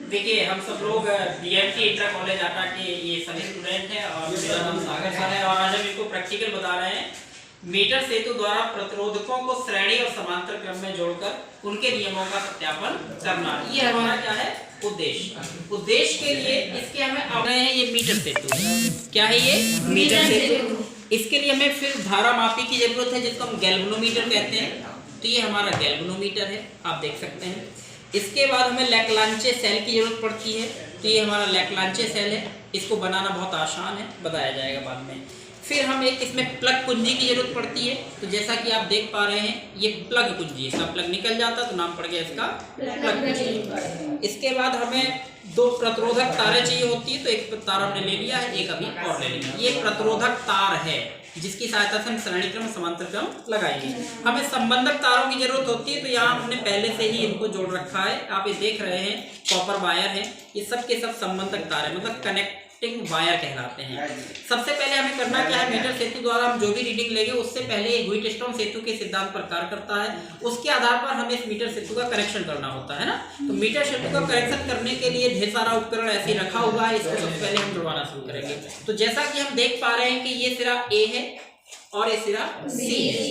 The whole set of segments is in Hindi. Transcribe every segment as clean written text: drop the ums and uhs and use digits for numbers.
देखिए हम सब लोग DMT इंटर कॉलेज आटा के ये सभी स्टूडेंट हैं और मेरा नाम सागर सर है और आज हम इनको प्रैक्टिकल बता रहे हैं। मीटर सेतु द्वारा प्रतिरोधकों को श्रेणी और समांतर क्रम में जोड़कर उनके नियमों का सत्यापन करना, ये हमारा क्या है उद्देश्य के लिए इसके हमें अब हैं ये मीटर सेतु। क्या है ये मीटर सेतु? इसके लिए हमें फिर धारा मापी की जरूरत है जिसको हम गैल्वेनोमीटर कहते हैं। तो ये हमारा गैल्वेनोमीटर है, आप देख सकते हैं। इसके बाद हमें लैक्लांचे सेल की जरूरत पड़ती है। तो ये हमारा लैक्लांचे सेल है, इसको बनाना बहुत आसान है, बताया जाएगा बाद में। फिर हम एक इसमें प्लग कुंजी की जरूरत पड़ती है। तो जैसा कि आप देख पा रहे हैं ये प्लग कुंजी, इसका प्लग निकल जाता तो नाम पड़ गया इसका प्लग कुंजी। इसके बाद हमें दो प्रतिरोधक तारें चाहिए होती है। तो एक तार हमने ले लिया है, एक अभी और ले लिया। ये प्रतिरोधक तार है जिसकी सहायता से हम श्रेणी क्रम समांतर क्रम लगाएंगे। हमें संबंधक तारों की जरूरत होती है। तो यहाँ हमने पहले से ही इनको जोड़ रखा है, आप ये देख रहे हैं कॉपर वायर है। ये सब के सब संबंधक तार है, मतलब कनेक्टिंग वायर कहलाते हैं। सबसे पहले हमें करना क्या है, मीटर सेतु द्वारा हम जो भी रीडिंग लेंगे उससे पहले व्हीटस्टोन सेतु के सिद्धांत पर कार्य करता है। उसके आधार पर हमें इस मीटर सेतु का कनेक्शन करना होता है ना। तो मीटर सेतु का कनेक्शन करने के लिए ढेर सारा उपकरण ऐसे ही रखा हुआ है। इसको सबसे पहले हम जुड़वाना शुरू करेंगे। तो जैसा कि हम देख पा रहे हैं कि ये सिरा ए है और ये सिरा सी है।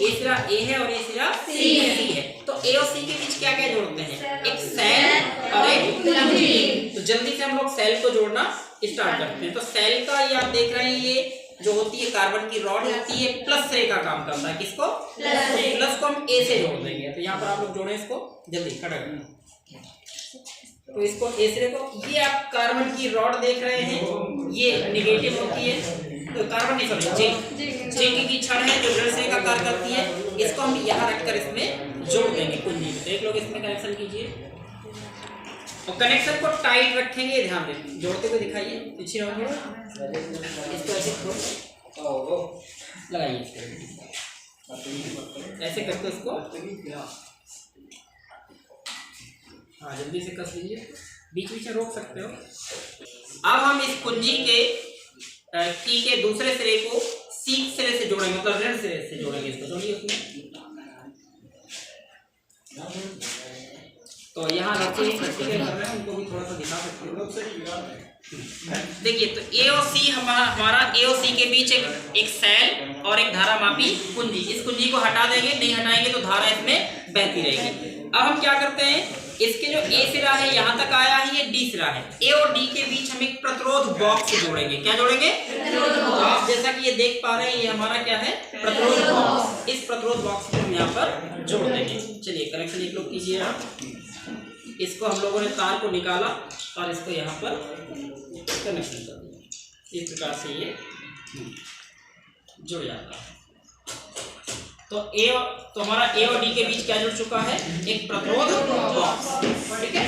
ये सिरा ए है और ये सिरा सी है। तो ए और सी के बीच क्या क्या जोड़ते हैं, एक सेल और एक प्लग। तो जल्दी से हम लोग सेल को जोड़ना स्टार्ट करते हैं। तो सेल का ये आप देख रहे हैं, ये जो होती है कार्बन की रॉड होती है, प्लस से का काम करता है। किसको? प्लस को हम ए से जोड़ देंगे। तो यहाँ पर आप लोग जोड़े इसको जल्दी खड़ा करना। तो इसको ए से को, ये आप कार्बन की रॉड देख रहे हैं, ये नेगेटिव होती है। तो कार्बन नहीं, सॉरी जिंक की छड़ है जो ऋण से का कार्य करती है। इसको हम यहाँ रखकर इसमें जोड़ देंगे कुंजी में। देख लो इसमें कनेक्शन कीजिए और कनेक्शन को टाइट रखेंगे, ध्यान दें। जोड़ते हुए दिखाइए, पीछे रहो, इसको ऐसे लगाइए, ऐसे करके उसको हाँ जल्दी से कस लीजिए, बीच बीच में रोक सकते हो। अब हम इस कुंजी के की के दूसरे सिरे को सी सिरे से जोड़ेंगे, मतलब ऋण सिरे से जोड़ेंगे। इसको जोड़िए उसमें। तो यहाँ रखिए, प्रैक्टिकल कर रहे हैं, उनको भी थोड़ा सा दिखा सकते हो। देखिए तो ए और सी हमारा ए और सी के बीच एक सेल और एक धारा मापी कुंजी। इस कुंजी को हटा देंगे, नहीं हटाएंगे तो धारा इसमें बहती रहेगी। अब हम क्या करते हैं, इसके जो ए सिरा है यहाँ तक आया है, ये डी सिरा है। ए और डी के बीच हम एक प्रतिरोध बॉक्स जोड़ेंगे। क्या जोड़ेंगे? आप जैसा कि ये देख पा रहे हैं, ये हमारा क्या है, प्रतिरोध बॉक्स। इस प्रतिरोध बॉक्स को हम यहाँ पर जोड़ देंगे। चलिए कनेक्शन एक लोग कीजिए आप। इसको हम लोगों ने तार को निकाला और इसको यहाँ पर कनेक्शन कर दिया। इस प्रकार से ये जुड़ जाता है। तो हमारा ए और डी के बीच क्या जुड़ चुका है, एक प्रतिरोध बॉक्स। ठीक है।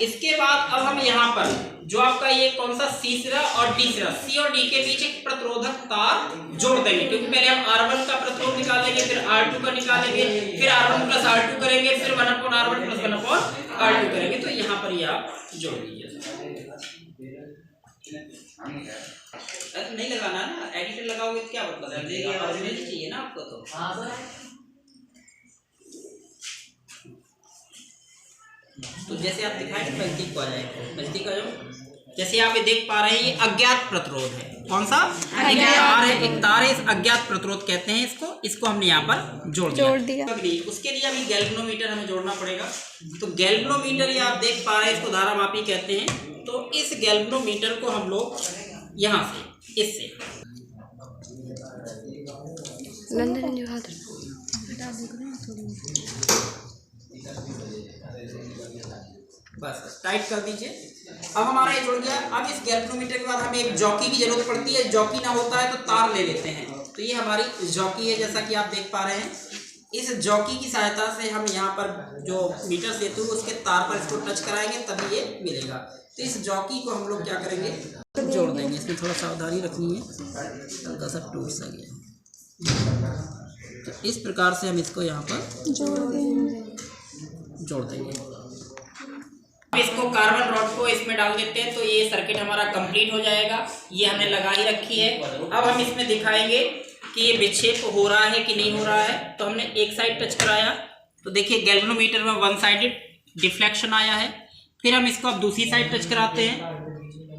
इसके बाद अब हम यहाँ पर जो आपका ये कौन सा सी सिरा और डी सिरा, सी और डी के बीच एक प्रतिरोधक तार जोड़ देंगे। क्योंकि पहले हम R1 का प्रतिरोध निकालेंगे, फिर R2 का निकालेंगे, फिर R1 प्लस R2 करेंगे, फिर 1/R1 प्लस 1/R2 करेंगे। तो यहाँ पर ये आप जोड़ दीजिए। नहीं लगाना ना, एडिटर लगाओगे तो क्या मतलब है, चाहिए ना आपको। तो जैसे आप दिखाएंगे नजदीक को आ जाएगा, नजदीक आ जाओ। जैसे आप ये देख पा रहे हैं, ये अज्ञात प्रतिरोध है। कौन सा? एक तार है, इस अज्ञात प्रतिरोध कहते हैं इसको हमने यहाँ पर जोड़ दिया। उसके लिए अभी गैल्वेनोमीटर हमें जोड़ना पड़ेगा। तो गैल्वेनोमीटर ये आप देख पा रहे हैं, इसको धारा मापी कहते हैं। तो इस गैल्वेनोमीटर को हम लोग यहाँ से इससे बस टाइट कर दीजिए। अब हमारा ये जुड़ गया। अब इस गैल्वेनोमीटर के बाद हमें एक जॉकी की जरूरत पड़ती है। जॉकी ना होता है तो तार ले लेते हैं। तो ये हमारी जॉकी है, जैसा कि आप देख पा रहे हैं। इस जॉकी की सहायता से हम यहाँ पर जो मीटर सेतु उसके तार पर इसको टच कराएंगे तभी ये मिलेगा। तो इस जॉकी को हम लोग क्या करेंगे, जोड़ देंगे। इसमें थोड़ा सावधानी रखनी है, हल्का सा टूट सा गया। तो इस प्रकार से हम इसको यहाँ पर जोड़ देंगे। इसको कार्बन रॉड को इसमें डाल देते हैं। तो ये सर्किट हमारा कंप्लीट हो जाएगा। ये हमने लगा ही रखी है। अब हम इसमें दिखाएंगे कि ये विक्षेप हो रहा है कि नहीं हो रहा है। तो हमने एक साइड टच कराया, तो देखिए गैल्वेनोमीटर में वन साइडेड डिफ्लेक्शन आया है। फिर हम इसको अब दूसरी साइड टच कराते हैं,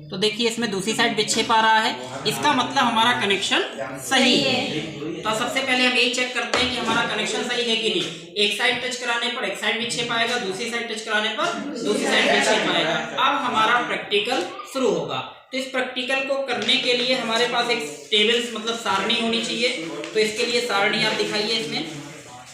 तो देखिए इसमें दूसरी साइड विक्षेप आ रहा है, इसका मतलब हमारा कनेक्शन सही है। तो सबसे पहले हम यही चेक करते हैं कि हमारा कनेक्शन सही है कि नहीं। एक साइड टच कराने पर एक साइड विक्षेप आएगा, दूसरी साइड टच कराने पर दूसरी साइड विक्षेप आएगा। अब हमारा प्रैक्टिकल शुरू होगा। तो इस प्रैक्टिकल को करने के लिए हमारे पास एक टेबल मतलब सारणी होनी चाहिए। तो इसके लिए सारणी आप दिखाइए, इसमें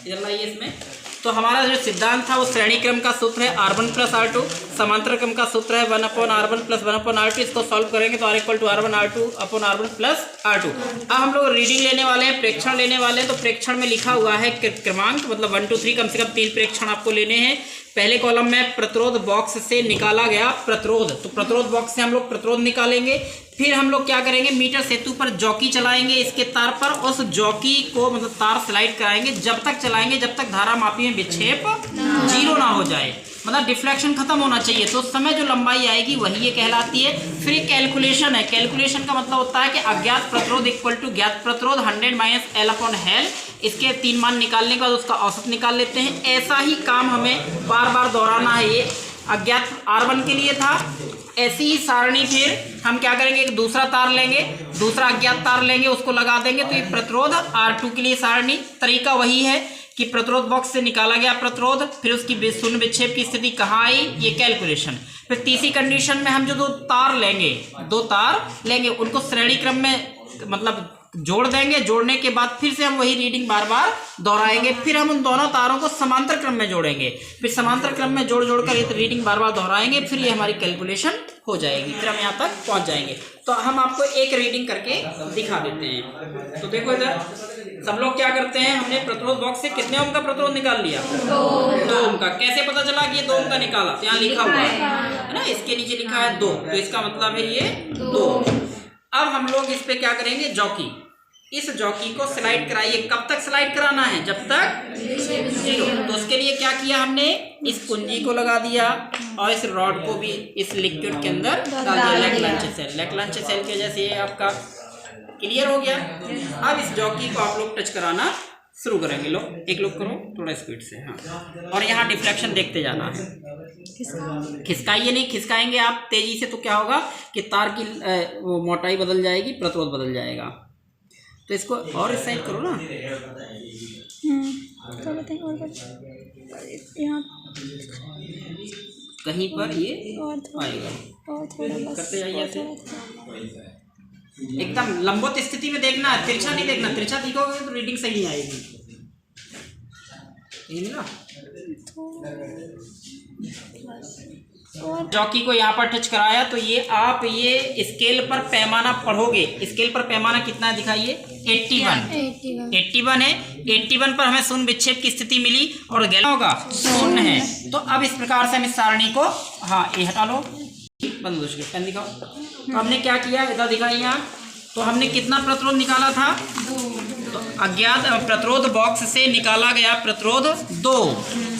इधर लाइए। इसमें तो हमारा जो सिद्धांत था वो श्रेणी क्रम का सूत्र है R1 + R2, समांतर क्रम का सूत्र है 1/R1 + 1/R2। इसको सॉल्व करेंगे तो R = R1 R2/R1 + R2। अब हम लोग रीडिंग लेने वाले हैं, प्रेक्षण लेने वाले हैं। तो प्रेक्षण में लिखा हुआ है क्रमांक मतलब 1 2 3, कम से कम 3 प्रेक्षण आपको लेने हैं। पहले कॉलम में प्रतिरोध बॉक्स से निकाला गया प्रतिरोध, तो प्रतिरोध बॉक्स से हम लोग प्रतिरोध निकालेंगे। फिर हम लोग क्या करेंगे, मीटर सेतु पर जॉकी चलाएंगे इसके तार पर, उस जॉकी को मतलब तार स्लाइड कराएंगे, जब तक चलाएंगे जब तक धारामापी में विक्षेप 0 ना हो जाए, मतलब डिफ्लेक्शन खत्म होना चाहिए। तो उस समय जो लंबाई आएगी वही ये कहलाती है। फिर ये कैलकुलेशन है, कैलकुलेशन का मतलब होता है कि अज्ञात प्रतिरोध = ज्ञात प्रतिरोध 100 - L/L। इसके 3 मान निकालने के बाद उसका औसत निकाल लेते हैं। ऐसा ही काम हमें बार बार दोहराना है। ये अज्ञात R1 के लिए था, ऐसी ही सारणी फिर हम क्या करेंगे, एक दूसरा तार लेंगे, दूसरा अज्ञात तार लेंगे, उसको लगा देंगे। तो ये प्रतिरोध R2 के लिए सारणी, तरीका वही है कि प्रतिरोध बॉक्स से निकाला गया प्रतिरोध, फिर उसकी शून्य विक्षेप की स्थिति कहाँ आई, ये कैलकुलेशन। फिर तीसरी कंडीशन में हम जो 2 तार लेंगे उनको श्रेणी क्रम में मतलब जोड़ देंगे। जोड़ने के बाद फिर से हम वही रीडिंग बार बार दोहराएंगे। फिर हम उन दोनों तारों को समांतर क्रम में जोड़ेंगे, फिर समांतर क्रम में जोड़कर ये रीडिंग बार बार दोहराएंगे। फिर ये हमारी कैलकुलेशन हो जाएगी, फिर हम यहाँ तक पहुँच जाएंगे। तो हम आपको एक रीडिंग करके दिखा देते हैं। तो देखो इधर सब लोग क्या करते हैं, हमने प्रतिरोध बॉक्स से कितने ओम का प्रतिरोध निकाल लिया, 2 ओम का। कैसे पता चला कि ये 2 ओम का निकाला, तो यहाँ लिखा हुआ है ना, इसके नीचे लिखा है 2, तो इसका मतलब है ये 2। अब हम लोग इस पे क्या करेंगे, जॉकी, इस जॉकी को स्लाइड कराइए। कब तक स्लाइड कराना है, जब तक 0। तो उसके लिए क्या किया हमने, इस कुंजी को लगा दिया और इस रॉड को भी इस लिक्विड के अंदर डाल दिया, लेकलांचे सेल की वजह से ये आपका क्लियर हो गया। अब इस जॉकी को आप लोग टच कराना शुरू करेंगे। एक लोग करो थोड़ा स्पीड से, हाँ। और यहाँ डिफ्लेक्शन देखते जाना है, खिसकाइए नहीं, खिसकाएंगे आप तेजी से तो क्या होगा कि तार की वो मोटाई बदल जाएगी, प्रतिरोध बदल जाएगा। तो इसको और इस साइड करो ना, यहाँ कहीं पर ये आएगा, करते जाइए ऐसे, एकदम लंबवत स्थिति में देखना है, तिरछा नहीं देखना। तिरछा दिखोगे तो रीडिंग सही नहीं आएगी। ये ना जॉकी को यहाँ पर टच कराया, तो ये आप ये स्केल पर पैमाना पढ़ोगे। स्केल पर पैमाना कितना दिखाइए, 81 है। 81 पर हमें शून्य विक्षेप की स्थिति मिली और गैलन होगा 0 है। तो अब इस प्रकार से हम इस सारणी को, हाँ ये हटा लो, बंद हो चुके, पेन दिखाओ। तो हमने क्या किया, इधर दिखाइए यहाँ। तो हमने कितना प्रतिरोध निकाला था, तो अज्ञात प्रतिरोध बॉक्स से निकाला गया प्रतिरोध 2,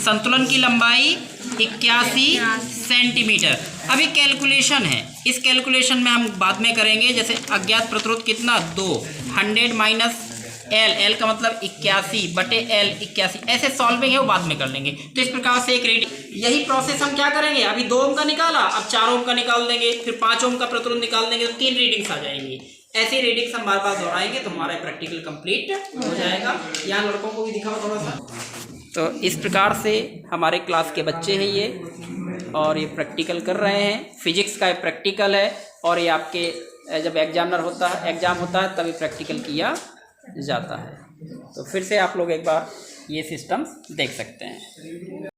संतुलन की लंबाई 81 सेंटीमीटर। अभी कैलकुलेशन है, इस कैलकुलेशन में हम बाद में करेंगे। जैसे अज्ञात प्रतिरोध कितना 2, 100 - L का मतलब 81/L 81, ऐसे सॉल्विंग है वो बाद में कर लेंगे। तो इस प्रकार से एक रीडिंग, यही प्रोसेस हम क्या करेंगे, अभी 2 ओम का निकाला, अब 4 ओम का निकाल देंगे, फिर 5 ओम का प्रतिरोध निकाल देंगे, तो 3 रीडिंग्स आ जाएंगी। ऐसी रीडिंग्स हम बार बार दोहराएंगे तो हमारा प्रैक्टिकल कंप्लीट हो जाएगा। यहाँ लड़कों को भी दिखाओ थोड़ा सा। तो इस प्रकार से हमारे क्लास के बच्चे हैं ये, और ये प्रैक्टिकल कर रहे हैं। फिजिक्स का प्रैक्टिकल है, और ये आपके जब एग्जाम होता है तभी प्रैक्टिकल किया जाता है। तो फिर से आप लोग एक बार ये सिस्टम देख सकते हैं।